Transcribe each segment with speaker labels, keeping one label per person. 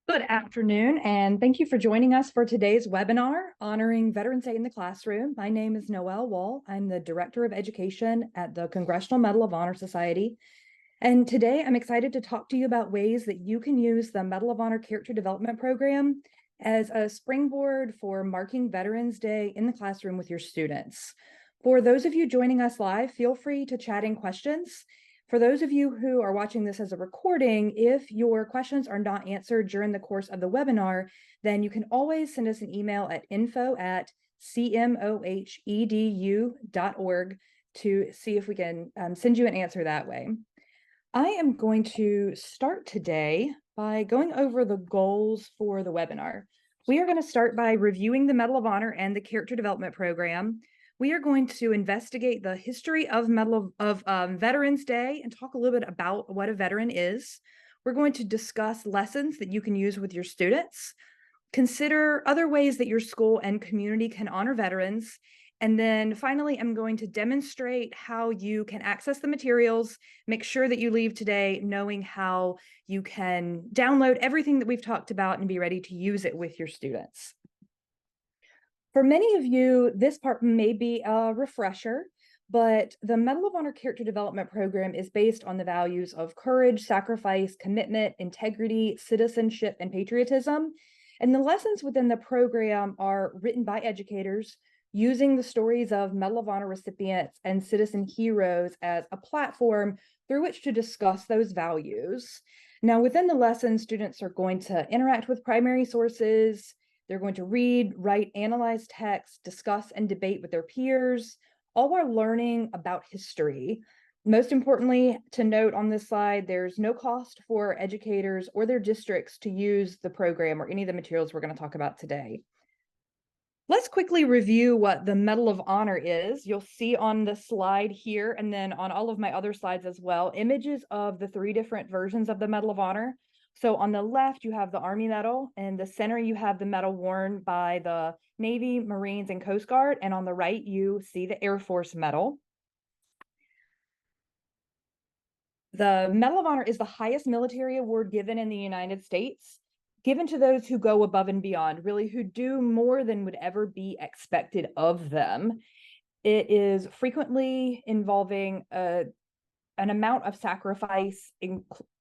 Speaker 1: Good afternoon, and thank you for joining us for today's webinar honoring Veterans Day in the Classroom. My name is Noelle Wall. I'm the Director of Education at the Congressional Medal of Honor Society. And today I'm excited to talk to you about ways that you can use the Medal of Honor Character Development Program as a springboard for marking Veterans Day in the classroom with your students. For those of you joining us live, feel free to chat in questions. For those of you who are watching this as a recording, if your questions are not answered during the course of the webinar, then you can always send us an email at info@cmohedu.org to see if we can send you an answer that way. I am going to start today by going over the goals for the webinar. We are going to start by reviewing the Medal of Honor and the Character Development Program. We are going to investigate the history of Veterans Day and talk a little bit about what a veteran is. We're going to discuss lessons that you can use with your students, consider other ways that your school and community can honor veterans, and then finally, I'm going to demonstrate how you can access the materials, make sure that you leave today knowing how you can download everything that we've talked about and be ready to use it with your students. For many of you, this part may be a refresher, but the Medal of Honor Character Development Program is based on the values of courage, sacrifice, commitment, integrity, citizenship, and patriotism. And the lessons within the program are written by educators using the stories of Medal of Honor recipients and citizen heroes as a platform through which to discuss those values. Now, within the lesson, students are going to interact with primary sources. They're going to read, write, analyze text, discuss and debate with their peers, all while learning about history. Most importantly, to note on this slide, there's no cost for educators or their districts to use the program or any of the materials we're going to talk about today. Let's quickly review what the Medal of Honor is. You'll see on the slide here, and then on all of my other slides as well, images of the three different versions of the Medal of Honor. So on the left, you have the Army Medal, and the center, you have the medal worn by the Navy, Marines, and Coast Guard, and on the right, you see the Air Force Medal. The Medal of Honor is the highest military award given in the United States, given to those who go above and beyond, really who do more than would ever be expected of them. It is frequently involving an amount of sacrifice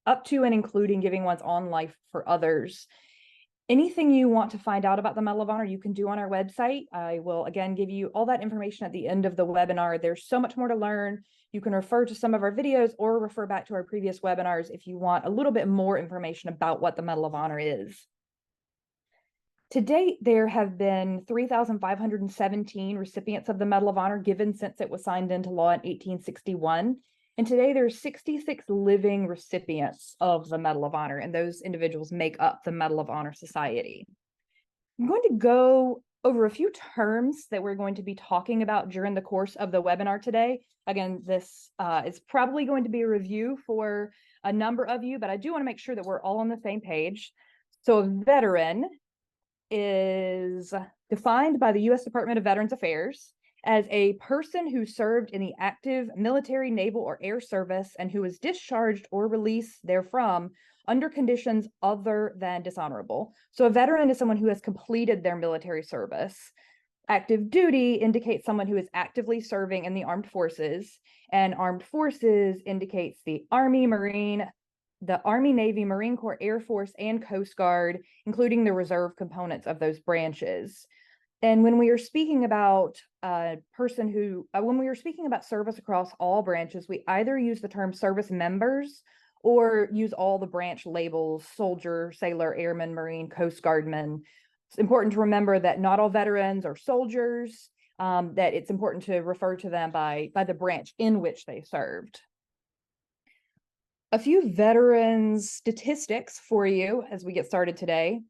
Speaker 1: up to and including giving one's own life for others. Anything you want to find out about the Medal of Honor, you can do on our website. I will again give you all that information at the end of the webinar. There's so much more to learn. You can refer to some of our videos or refer back to our previous webinars if you want a little bit more information about what the Medal of Honor is. To date, there have been 3,517 recipients of the Medal of Honor given since it was signed into law in 1861. And today there's 66 living recipients of the Medal of Honor, and those individuals make up the Medal of Honor Society. I'm going to go over a few terms that we're going to be talking about during the course of the webinar today. Again, this is probably going to be a review for a number of you, but I do want to make sure that we're all on the same page. So a veteran is defined by the U.S. Department of Veterans Affairs as a person who served in the active military, naval, or air service and who was discharged or released therefrom under conditions other than dishonorable. So a veteran is someone who has completed their military service. Active duty indicates someone who is actively serving in the armed forces, and armed forces indicates the Army, Navy, Marine Corps, Air Force, and Coast Guard, including the reserve components of those branches. And when we are speaking about when we are speaking about service across all branches, we either use the term service members or use all the branch labels: soldier, sailor, airman, Marine, Coast Guardman. It's important to remember that not all veterans are soldiers, that it's important to refer to them by the branch in which they served. A few veterans statistics for you as we get started today.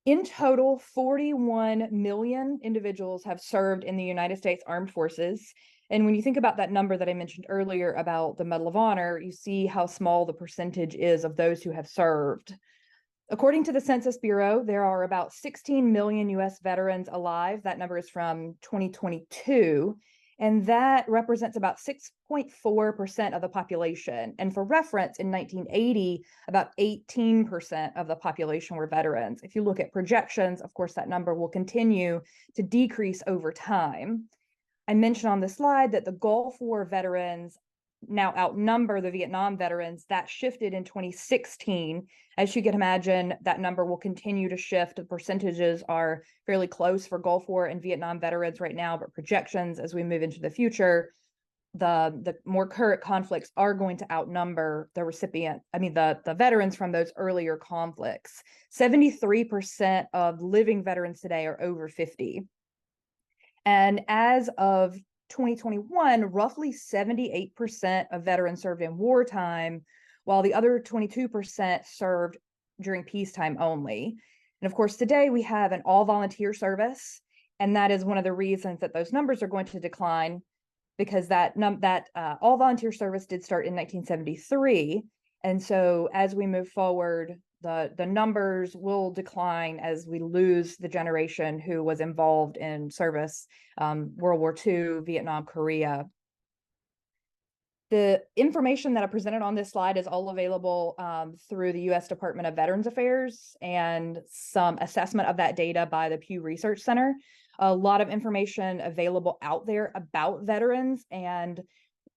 Speaker 1: In total, 41 million individuals have served in the United States Armed Forces. And when you think about that number that I mentioned earlier about the Medal of Honor, you see how small the percentage is of those who have served. According to the Census Bureau, there are about 16 million U.S. veterans alive. That number is from 2022. and that represents about 6.4% of the population. And for reference, in 1980, about 18% of the population were veterans. If you look at projections, of course, that number will continue to decrease over time. I mentioned on the slide that the Gulf War veterans now outnumber the Vietnam veterans. That shifted in 2016. As you can imagine, that number will continue to shift. The percentages are fairly close for Gulf War and Vietnam veterans right now, but projections as we move into the future, the more current conflicts are going to outnumber the veterans from those earlier conflicts. 73% of living veterans today are over 50. And as of 2021, roughly 78% of veterans served in wartime, while the other 22% served during peacetime only. And of course, today we have an all-volunteer service, and that is one of the reasons that those numbers are going to decline, because that all-volunteer service did start in 1973. And so as we move forward, the numbers will decline as we lose the generation who was involved in service, World War II, Vietnam, Korea. The information that I presented on this slide is all available through the U.S. Department of Veterans Affairs and some assessment of that data by the Pew Research Center. A lot of information available out there about veterans and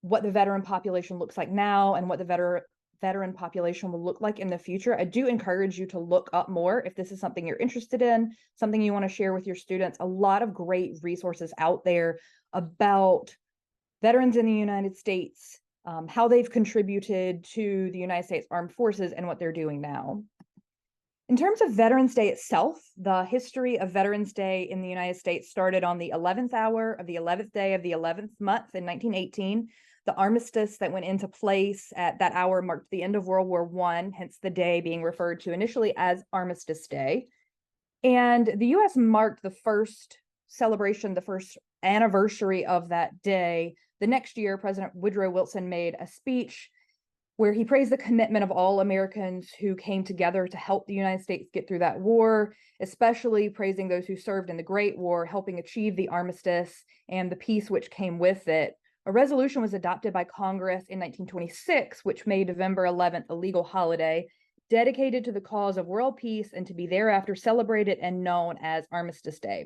Speaker 1: what the veteran population looks like now and what the veteran population will look like in the future. I do encourage you to look up more if this is something you're interested in, something you want to share with your students. A lot of great resources out there about veterans in the United States, how they've contributed to the United States Armed Forces and what they're doing now. In terms of Veterans Day itself, the history of Veterans Day in the United States started on the 11th hour of the 11th day of the 11th month in 1918. The armistice that went into place at that hour marked the end of World War I, hence the day being referred to initially as Armistice Day. And the U.S. marked the first celebration, the first anniversary of that day. The next year, President Woodrow Wilson made a speech where he praised the commitment of all Americans who came together to help the United States get through that war, especially praising those who served in the Great War, helping achieve the armistice and the peace which came with it. A resolution was adopted by Congress in 1926, which made November 11th a legal holiday dedicated to the cause of world peace and to be thereafter celebrated and known as Armistice Day.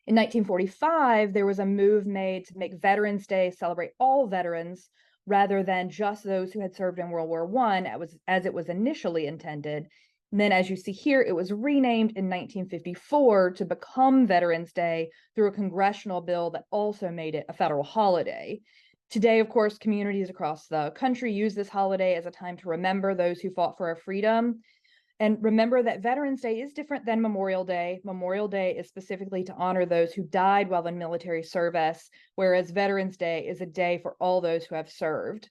Speaker 1: In 1945, there was a move made to make Veterans Day celebrate all veterans rather than just those who had served in World War I, as it was initially intended. And then, as you see here, it was renamed in 1954 to become Veterans Day through a congressional bill that also made it a federal holiday. Today, of course, communities across the country use this holiday as a time to remember those who fought for our freedom. And remember that Veterans Day is different than Memorial Day. Memorial Day is specifically to honor those who died while in military service, whereas Veterans Day is a day for all those who have served.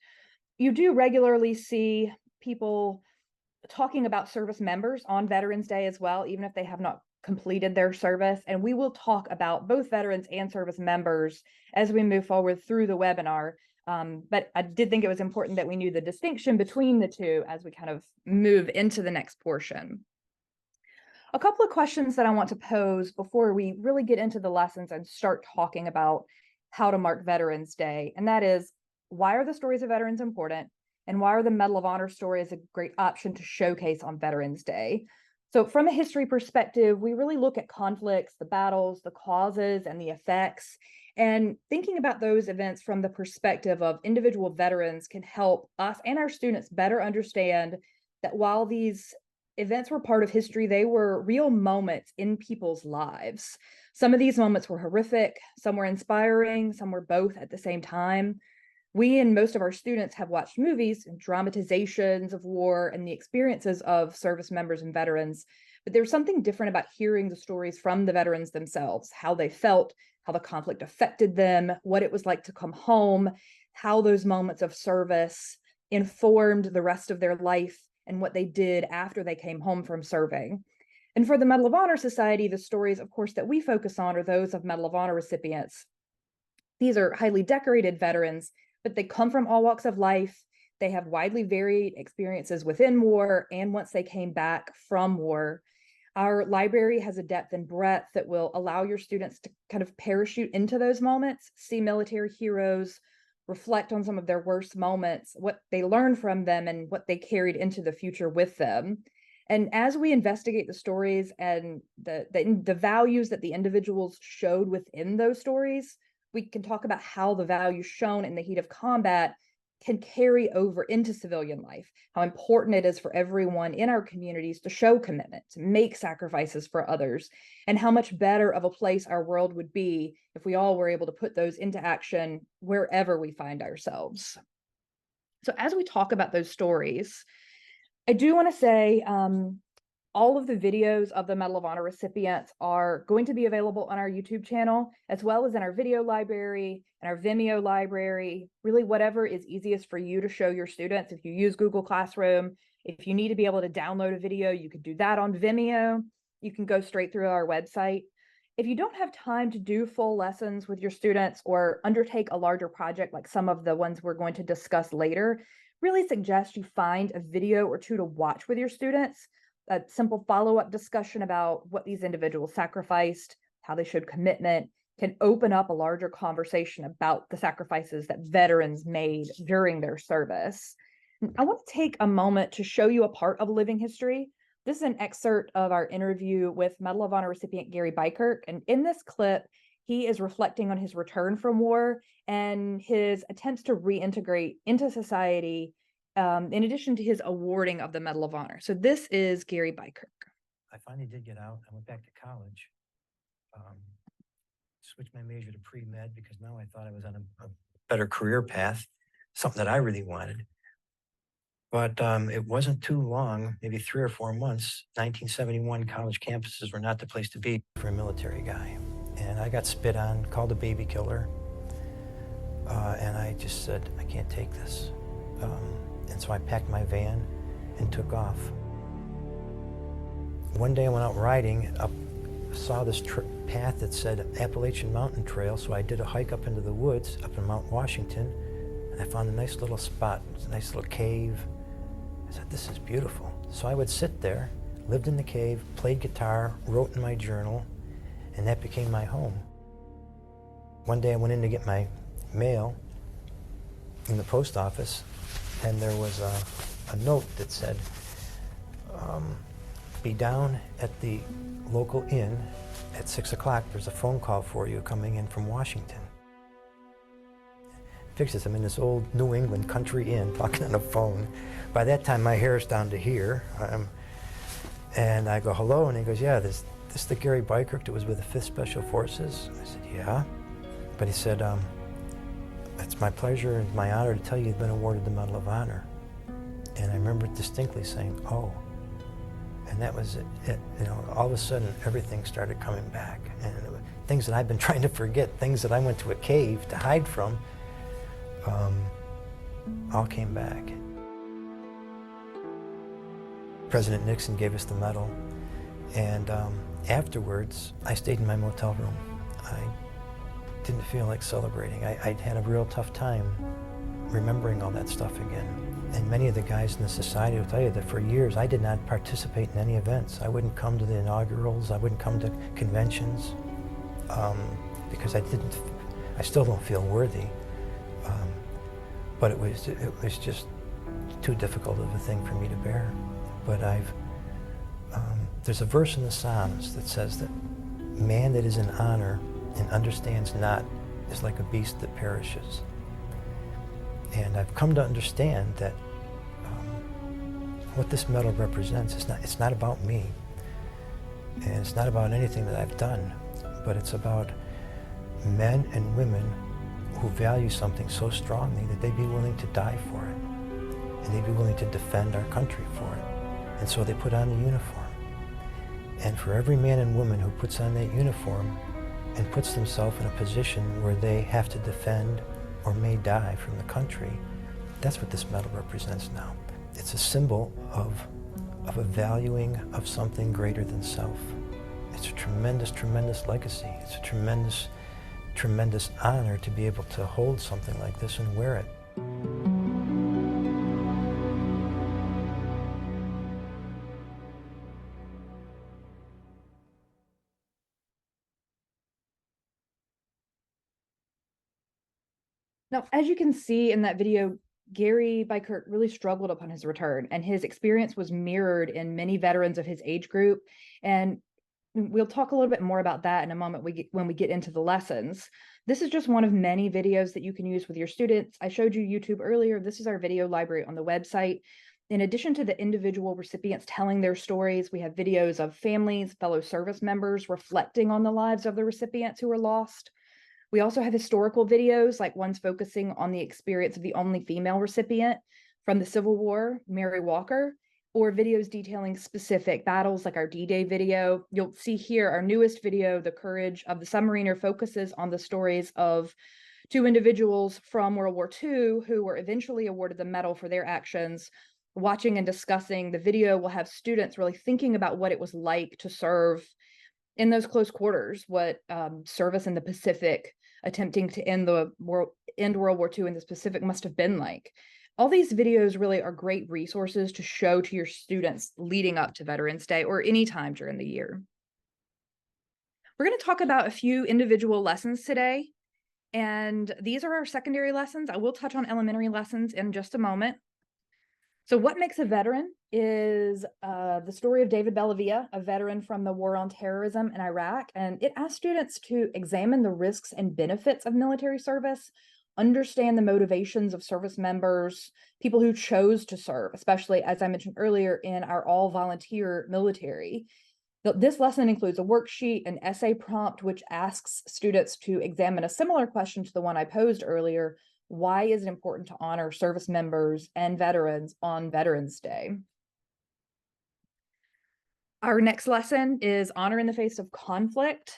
Speaker 1: You do regularly see people talking about service members on Veterans Day as well, even if they have not completed their service. And we will talk about both veterans and service members as we move forward through the webinar. But I did think it was important that we knew the distinction between the two as we kind of move into the next portion. A couple of questions that I want to pose before we really get into the lessons and start talking about how to mark Veterans Day. And that is, why are the stories of veterans important? And why are the Medal of Honor stories a great option to showcase on Veterans Day? So from a history perspective, we really look at conflicts, the battles, the causes, and the effects. And thinking about those events from the perspective of individual veterans can help us and our students better understand that while these events were part of history, they were real moments in people's lives. Some of these moments were horrific, some were inspiring, some were both at the same time. We and most of our students have watched movies and dramatizations of war and the experiences of service members and veterans, but there's something different about hearing the stories from the veterans themselves, how they felt, how the conflict affected them, what it was like to come home, how those moments of service informed the rest of their life and what they did after they came home from serving. And for the Medal of Honor Society, the stories, of course, that we focus on are those of Medal of Honor recipients. These are highly decorated veterans, but they come from all walks of life. They have widely varied experiences within war and once they came back from war. Our library has a depth and breadth that will allow your students to kind of parachute into those moments, see military heroes, reflect on some of their worst moments, what they learned from them, and what they carried into the future with them. And as we investigate the stories and the values that the individuals showed within those stories, we can talk about how the values shown in the heat of combat can carry over into civilian life, how important it is for everyone in our communities to show commitment, to make sacrifices for others, and how much better of a place our world would be if we all were able to put those into action wherever we find ourselves. So as we talk about those stories, I do want to say all of the videos of the Medal of Honor recipients are going to be available on our YouTube channel, as well as in our video library and our Vimeo library, really whatever is easiest for you to show your students. If you use Google Classroom, if you need to be able to download a video, you could do that on Vimeo. You can go straight through our website. If you don't have time to do full lessons with your students or undertake a larger project like some of the ones we're going to discuss later, really suggest you find a video or two to watch with your students. A simple follow-up discussion about what these individuals sacrificed, how they showed commitment, can open up a larger conversation about the sacrifices that veterans made during their service. I want to take a moment to show you a part of living history. This is an excerpt of our interview with Medal of Honor recipient Gary Bykirk, and in this clip, he is reflecting on his return from war and his attempts to reintegrate into society, in addition to his awarding of the Medal of Honor. So this is Gary Bykirk.
Speaker 2: I finally did get out. I went back to college, switched my major to pre-med because now I thought I was on a better career path, something that I really wanted. But it wasn't too long, maybe 3 or 4 months, 1971 college campuses were not the place to be for a military guy. And I got spit on, called a baby killer, and I just said, I can't take this. And so I packed my van and took off. One day I went out riding, saw this path that said Appalachian Mountain Trail, so I did a hike up into the woods, up in Mount Washington, and I found a nice little spot, a nice little cave. I said, this is beautiful. So I would sit there, lived in the cave, played guitar, wrote in my journal, and that became my home. One day I went in to get my mail in the post office, and there was a note that said, be down at the local inn at 6 o'clock. There's a phone call for you coming in from Washington. Fix this, I'm in this old New England country inn talking on the phone. By that time, my hair's down to here. And I go, hello, and he goes, yeah, this the Gary Bykirk that was with the 5th Special Forces? I said, yeah. But he said, it's my pleasure and my honor to tell you you've been awarded the Medal of Honor. And I remember distinctly saying, oh. And that was it. You know, all of a sudden, everything started coming back. And it was things that I've been trying to forget, things that I went to a cave to hide from, all came back. President Nixon gave us the medal. And afterwards, I stayed in my motel room. I didn't feel like celebrating. I'd had a real tough time remembering all that stuff again. And many of the guys in the society will tell you that for years I did not participate in any events. I wouldn't come to the inaugurals, I wouldn't come to conventions, because I still don't feel worthy. But it was just too difficult of a thing for me to bear. But there's a verse in the Psalms that says that man that is in honor and understands not is like a beast that perishes. And I've come to understand that what this medal represents it's not about me, and it's not about anything that I've done, but it's about men and women who value something so strongly that they'd be willing to die for it, and they'd be willing to defend our country for it. And so they put on the uniform. And for every man and woman who puts on that uniform and puts themselves in a position where they have to defend or may die from the country, that's what this medal represents now. It's a symbol of a valuing of something greater than self. It's a tremendous, tremendous legacy. It's a tremendous, tremendous honor to be able to hold something like this and wear it.
Speaker 1: Now, as you can see in that video, Gary Bykirk really struggled upon his return, and his experience was mirrored in many veterans of his age group. And we'll talk a little bit more about that in a moment when we get into the lessons. This is just one of many videos that you can use with your students. I showed you YouTube earlier. This is our video library on the website. In addition to the individual recipients telling their stories, we have videos of families, fellow service members reflecting on the lives of the recipients who were lost. We also have historical videos, like ones focusing on the experience of the only female recipient from the Civil War, Mary Walker, or videos detailing specific battles like our D-Day video. You'll see here our newest video, The Courage of the Submariner, focuses on the stories of two individuals from World War II who were eventually awarded the medal for their actions. Watching and discussing the video will have students really thinking about what it was like to serve in those close quarters, what service in the Pacific, attempting to end World War II in the Pacific must have been like. All these videos really are great resources to show to your students leading up to Veterans Day or any time during the year. We're going to talk about a few individual lessons today, and these are our secondary lessons. I will touch on elementary lessons in just a moment. So what makes a veteran is the story of David Bellavia, a veteran from the War on Terrorism in Iraq. And it asks students to examine the risks and benefits of military service, understand the motivations of service members, people who chose to serve, especially, as I mentioned earlier, in our all-volunteer military. This lesson includes a worksheet, an essay prompt, which asks students to examine a similar question to the one I posed earlier. Why is it important to honor service members and veterans on Veterans Day? Our next lesson is Honor in the Face of Conflict.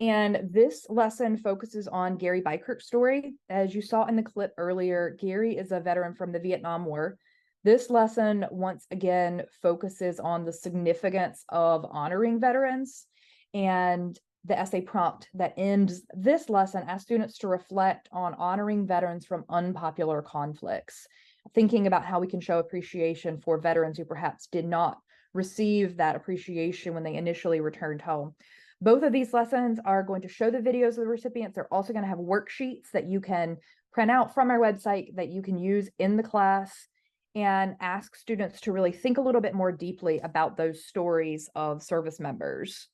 Speaker 1: And this lesson focuses on Gary Bykirk's story. As you saw in the clip earlier, Gary is a veteran from the Vietnam War. This lesson, once again, focuses on the significance of honoring veterans, and the essay prompt that ends this lesson asks students to reflect on honoring veterans from unpopular conflicts, thinking about how we can show appreciation for veterans who perhaps did not receive that appreciation when they initially returned home. Both of these lessons are going to show the videos of the recipients. They're also going to have worksheets that you can print out from our website that you can use in the class, and ask students to really think a little bit more deeply about those stories of service members.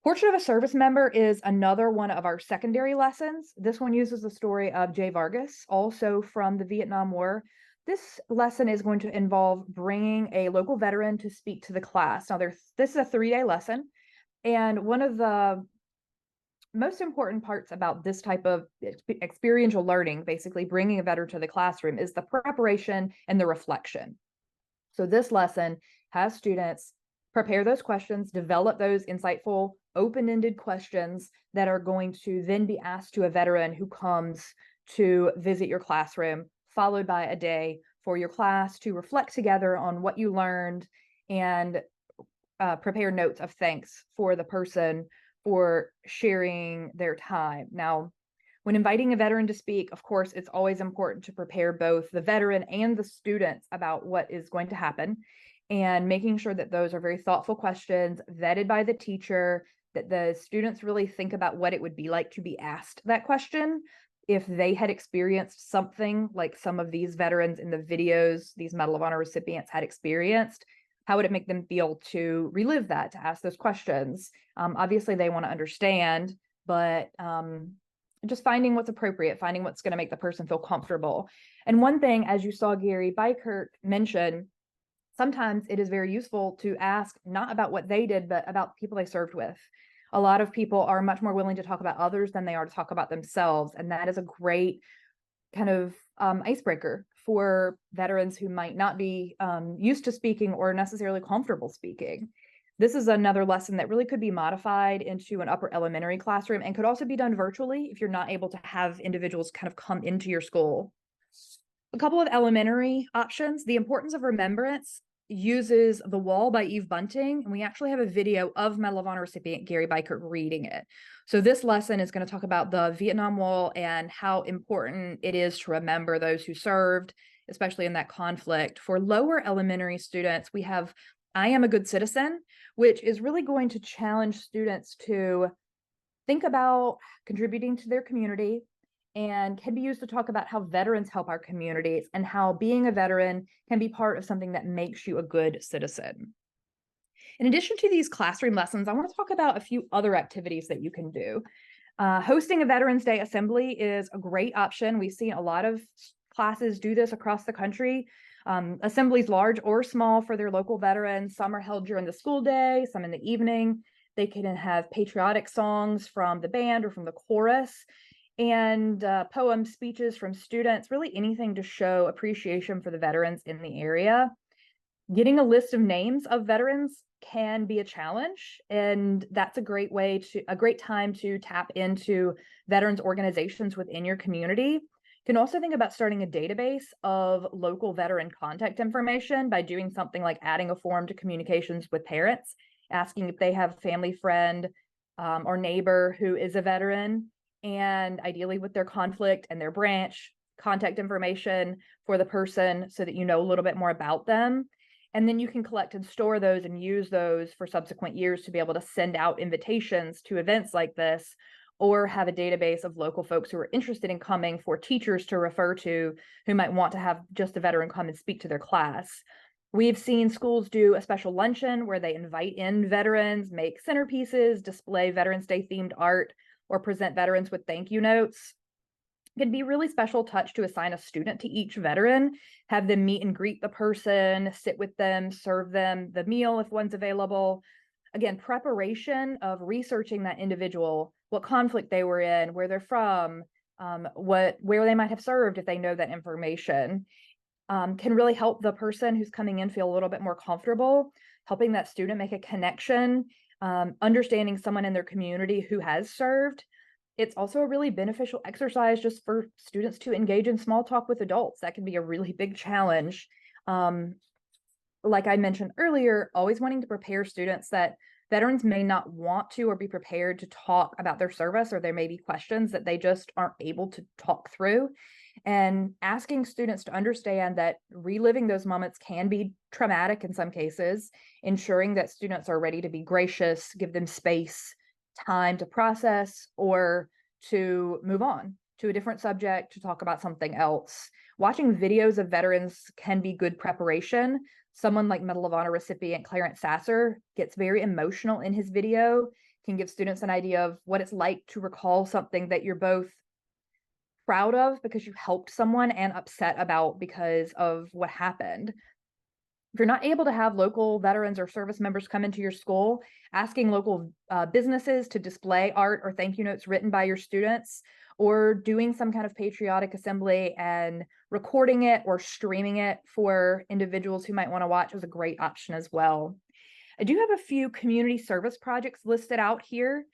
Speaker 1: Portrait of a Service Member is another one of our secondary lessons. This one uses the story of Jay Vargas, also from the Vietnam War. This lesson is going to involve bringing a local veteran to speak to the class. Now, this is a 3-day lesson, and one of the most important parts about this type of experiential learning, basically bringing a veteran to the classroom, is the preparation and the reflection. So this lesson has students prepare those questions, develop those insightful, open-ended questions that are going to then be asked to a veteran who comes to visit your classroom, followed by a day for your class to reflect together on what you learned and prepare notes of thanks for the person for sharing their time. Now, when inviting a veteran to speak, of course, it's always important to prepare both the veteran and the students about what is going to happen, and making sure that those are very thoughtful questions vetted by the teacher, that the students really think about what it would be like to be asked that question if they had experienced something like some of these veterans in the videos, these Medal of Honor recipients had experienced. How would it make them feel to relive that, to ask those questions? Obviously, they want to understand, but just finding what's appropriate, finding what's going to make the person feel comfortable. And one thing, as you saw Gary Bykirk mention, sometimes it is very useful to ask not about what they did, but about people they served with. A lot of people are much more willing to talk about others than they are to talk about themselves. And that is a great kind of icebreaker for veterans who might not be used to speaking or necessarily comfortable speaking. This is another lesson that really could be modified into an upper elementary classroom, and could also be done virtually if you're not able to have individuals kind of come into your school. A couple of elementary options. The Importance of Remembrance uses The Wall by Eve Bunting, and we actually have a video of Medal of Honor recipient Gary Bykirk reading it. So this lesson is going to talk about the Vietnam Wall and how important it is to remember those who served, especially in that conflict. For lower elementary students, we have I Am a Good Citizen, which is really going to challenge students to think about contributing to their community and can be used to talk about how veterans help our communities and how being a veteran can be part of something that makes you a good citizen. In addition to these classroom lessons, I want to talk about a few other activities that you can do. Hosting a Veterans Day assembly is a great option. We've seen a lot of classes do this across the country. Assemblies large or small for their local veterans. Some are held during the school day, some in the evening. They can have patriotic songs from the band or from the chorus, and poems, speeches from students, really anything to show appreciation for the veterans in the area. Getting a list of names of veterans can be a challenge, and that's a great time to tap into veterans organizations within your community. You can also think about starting a database of local veteran contact information by doing something like adding a form to communications with parents, asking if they have a family friend or neighbor who is a veteran, and ideally with their conflict and their branch contact information for the person so that you know a little bit more about them. And then you can collect and store those and use those for subsequent years to be able to send out invitations to events like this, or have a database of local folks who are interested in coming for teachers to refer to who might want to have just a veteran come and speak to their class. We've seen schools do a special luncheon where they invite in veterans, make centerpieces, display Veterans Day themed art, or present veterans with thank you notes. It can be a really special touch to assign a student to each veteran, have them meet and greet the person, sit with them, serve them the meal if one's available. Again, preparation of researching that individual, what conflict they were in, where they're from, where they might have served if they know that information, can really help the person who's coming in feel a little bit more comfortable, helping that student make a connection, understanding someone in their community who has served. It's also a really beneficial exercise just for students to engage in small talk with adults. That can be a really big challenge. Like I mentioned earlier, always wanting to prepare students that veterans may not want to or be prepared to talk about their service, or there may be questions that they just aren't able to talk through. And asking students to understand that reliving those moments can be traumatic in some cases, ensuring that students are ready to be gracious, give them space, time to process, or to move on to a different subject, to talk about something else. Watching videos of veterans can be good preparation. Someone like Medal of Honor recipient Clarence Sasser gets very emotional in his video, can give students an idea of what it's like to recall something that you're both proud of because you helped someone and upset about because of what happened. If you're not able to have local veterans or service members come into your school, asking local businesses to display art or thank you notes written by your students, or doing some kind of patriotic assembly and recording it or streaming it for individuals who might want to watch is a great option as well. I do have a few community service projects listed out here.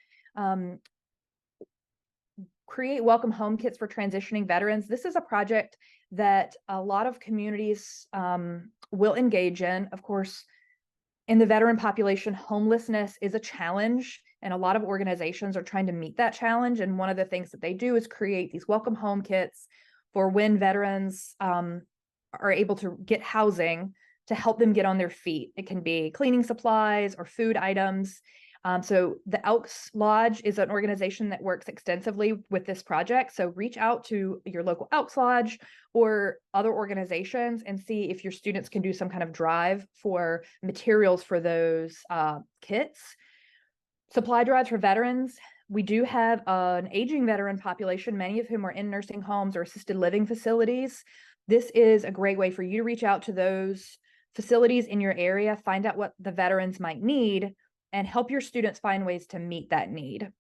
Speaker 1: Create welcome home kits for transitioning veterans. This is a project that a lot of communities will engage in. Of course, in the veteran population, homelessness is a challenge, and a lot of organizations are trying to meet that challenge. And one of the things that they do is create these welcome home kits for when veterans are able to get housing to help them get on their feet. It can be cleaning supplies or food items. So the Elks Lodge is an organization that works extensively with this project. So reach out to your local Elks Lodge or other organizations and see if your students can do some kind of drive for materials for those kits. Supply drives for veterans. We do have an aging veteran population, many of whom are in nursing homes or assisted living facilities. This is a great way for you to reach out to those facilities in your area, find out what the veterans might need, and help your students find ways to meet that need.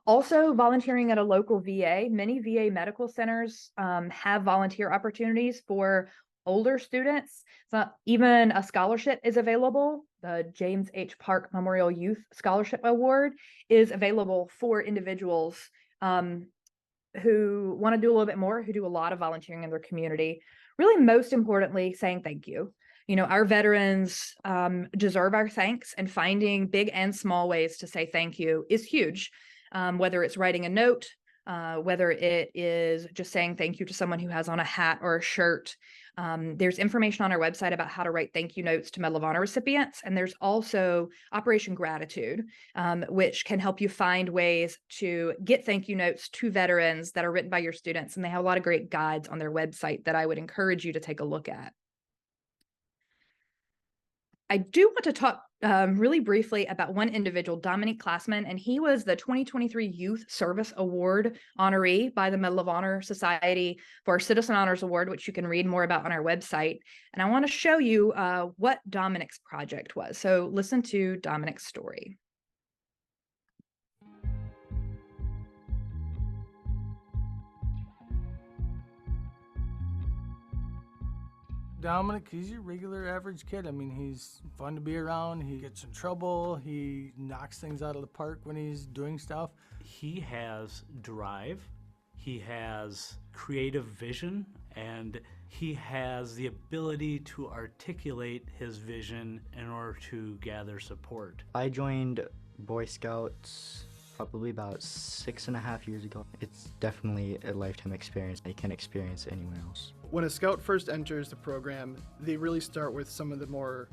Speaker 1: Also, volunteering at a local VA. Many VA medical centers have volunteer opportunities for older students. So even a scholarship is available. The James H. Park Memorial Youth Scholarship Award is available for individuals who want to do a little bit more, who do a lot of volunteering in their community. Really, most importantly, saying thank you. You know, our veterans deserve our thanks, and finding big and small ways to say thank you is huge. Whether it's writing a note, whether it is just saying thank you to someone who has on a hat or a shirt. There's information on our website about how to write thank you notes to Medal of Honor recipients. And there's also Operation Gratitude, which can help you find ways to get thank you notes to veterans that are written by your students. And they have a lot of great guides on their website that I would encourage you to take a look at. I do want to talk really briefly about one individual, Dominic Classman, and he was the 2023 Youth Service Award honoree by the Medal of Honor Society for Citizen Honors Award, which you can read more about on our website. And I want to show you what Dominic's project was. So listen to Dominic's story.
Speaker 3: Dominic, he's your regular average kid. I mean, he's fun to be around. He gets in trouble. He knocks things out of the park when he's doing stuff.
Speaker 4: He has drive, he has creative vision, and he has the ability to articulate his vision in order to gather support.
Speaker 5: I joined Boy Scouts probably about 6.5 years ago. It's definitely a lifetime experience. You can't experience it anywhere else.
Speaker 6: When a scout first enters the program, they really start with some of the more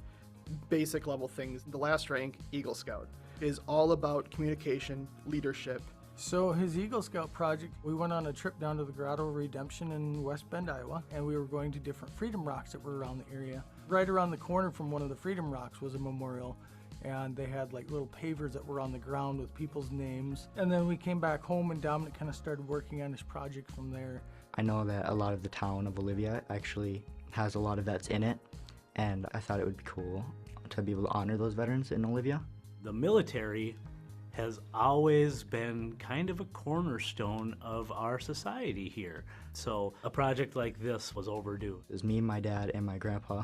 Speaker 6: basic level things. The last rank, Eagle Scout, is all about communication, leadership.
Speaker 3: So his Eagle Scout project, we went on a trip down to the Grotto of Redemption in West Bend, Iowa, and we were going to different Freedom Rocks that were around the area. Right around the corner from one of the Freedom Rocks was a memorial, and they had like little pavers that were on the ground with people's names. And then we came back home and Dominic kind of started working on his project from there.
Speaker 5: I know that a lot of the town of Olivia actually has a lot of vets in it, and I thought it would be cool to be able to honor those veterans in Olivia.
Speaker 4: The military has always been kind of a cornerstone of our society here. So a project like this was overdue.
Speaker 5: It was me, my dad, and my grandpa.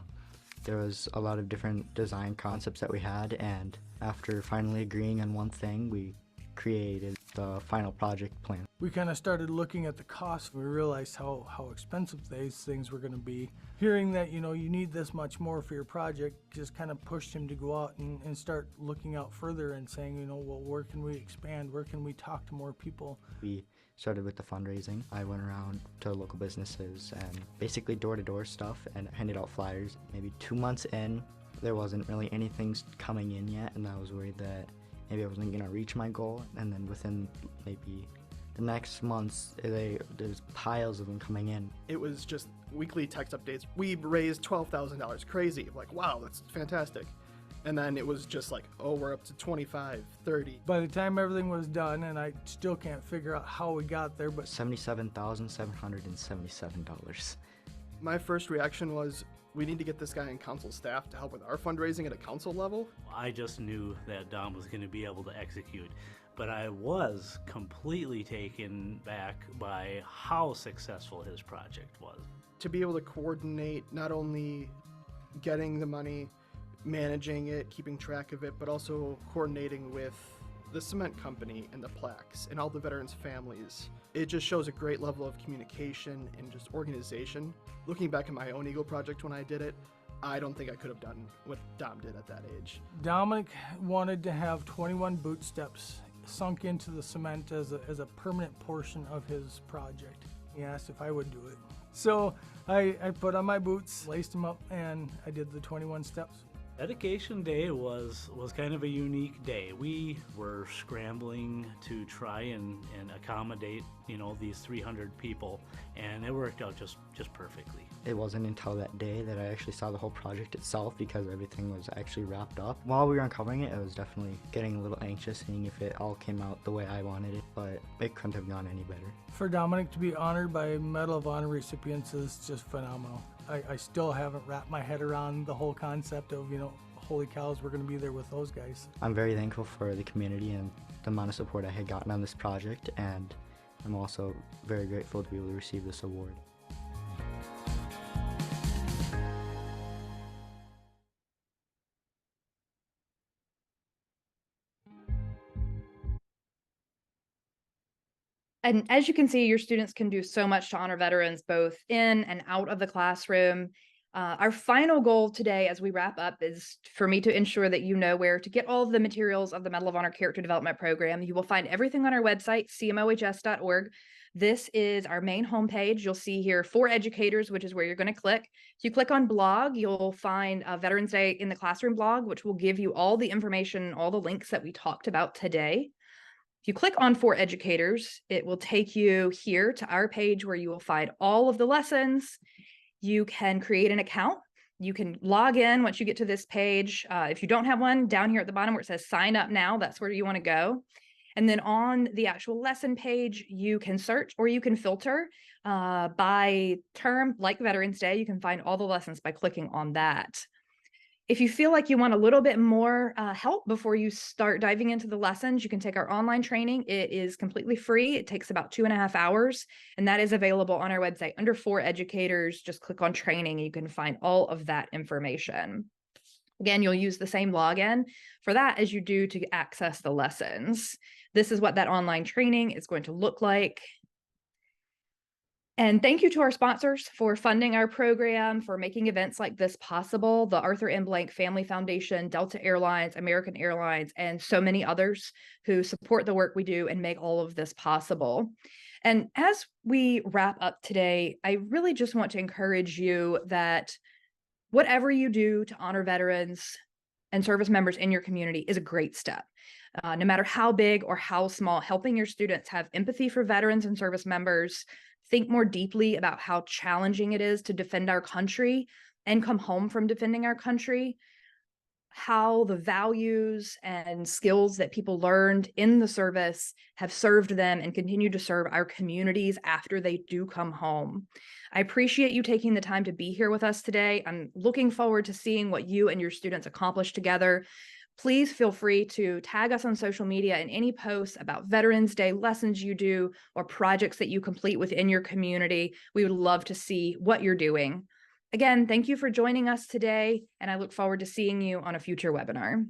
Speaker 5: There was a lot of different design concepts that we had, and after finally agreeing on one thing, we created the final project plan.
Speaker 3: We kind of started looking at the cost. We realized how expensive these things were going to be. Hearing that, you need this much more for your project just kind of pushed him to go out and start looking out further and saying, well, where can we expand? Where can we talk to more people?
Speaker 5: We started with the fundraising. I went around to local businesses and basically door-to-door stuff and handed out flyers. Maybe 2 months in, there wasn't really anything coming in yet, and I was worried that maybe I wasn't going to reach my goal. And then within maybe the next months, there's piles of them coming in.
Speaker 6: It was just weekly text updates. We raised $12,000, crazy. Like, wow, that's fantastic. And then it was just like, oh, we're up to 25, 30.
Speaker 3: By the time everything was done, and I still can't figure out how we got there, but
Speaker 5: $77,777.
Speaker 6: My first reaction was, we need to get this guy in council staff to help with our fundraising at a council level.
Speaker 4: I just knew that Dom was going to be able to execute, but I was completely taken back by how successful his project was.
Speaker 6: To be able to coordinate not only getting the money, managing it, keeping track of it, but also coordinating with the cement company and the plaques and all the veterans' families. It just shows a great level of communication and just organization. Looking back at my own Eagle project when I did it, I don't think I could have done what Dom did at that age.
Speaker 3: Dominic wanted to have 21 boot steps sunk into the cement as a permanent portion of his project. He asked if I would do it. So I put on my boots, laced them up, and I did the 21 steps.
Speaker 4: Dedication Day was kind of a unique day. We were scrambling to try and accommodate, these 300 people, and it worked out just perfectly.
Speaker 5: It wasn't until that day that I actually saw the whole project itself, because everything was actually wrapped up. While we were uncovering it, I was definitely getting a little anxious, seeing if it all came out the way I wanted it, but it couldn't have gone any better.
Speaker 3: For Dominic to be honored by Medal of Honor recipients is just phenomenal. I still haven't wrapped my head around the whole concept of, holy cows, we're going to be there with those guys.
Speaker 5: I'm very thankful for the community and the amount of support I had gotten on this project, and I'm also very grateful to be able to receive this award.
Speaker 1: And as you can see, your students can do so much to honor veterans, both in and out of the classroom. Our final goal today as we wrap up is for me to ensure that you know where to get all of the materials of the Medal of Honor Character Development Program. You will find everything on our website, cmohs.org. This is our main homepage. You'll see here For Educators, which is where you're going to click. If you click on blog, you'll find Veterans Day in the Classroom blog, which will give you all the information, all the links that we talked about today. If you click on For Educators, it will take you here to our page where you will find all of the lessons. You can create an account. You can log in once you get to this page. If you don't have one, down here at the bottom where it says sign up now, that's where you want to go. And then on the actual lesson page, you can search or you can filter by term, like Veterans Day. You can find all the lessons by clicking on that. If you feel like you want a little bit more help before you start diving into the lessons, you can take our online training. It is completely free. It takes about 2.5 hours, and that is available on our website under For Educators. Just click on training. You can find all of that information. Again, you'll use the same login for that as you do to access the lessons. This is what that online training is going to look like. And thank you to our sponsors for funding our program, for making events like this possible, the Arthur M. Blank Family Foundation, Delta Airlines, American Airlines, and so many others who support the work we do and make all of this possible. And as we wrap up today, I really just want to encourage you that whatever you do to honor veterans and service members in your community is a great step. No matter how big or how small, helping your students have empathy for veterans and service members, think more deeply about how challenging it is to defend our country and come home from defending our country, how the values and skills that people learned in the service have served them and continue to serve our communities after they do come home. I appreciate you taking the time to be here with us today. I'm looking forward to seeing what you and your students accomplish together. Please feel free to tag us on social media in any posts about Veterans Day lessons you do or projects that you complete within your community. We would love to see what you're doing. Again, thank you for joining us today, and I look forward to seeing you on a future webinar.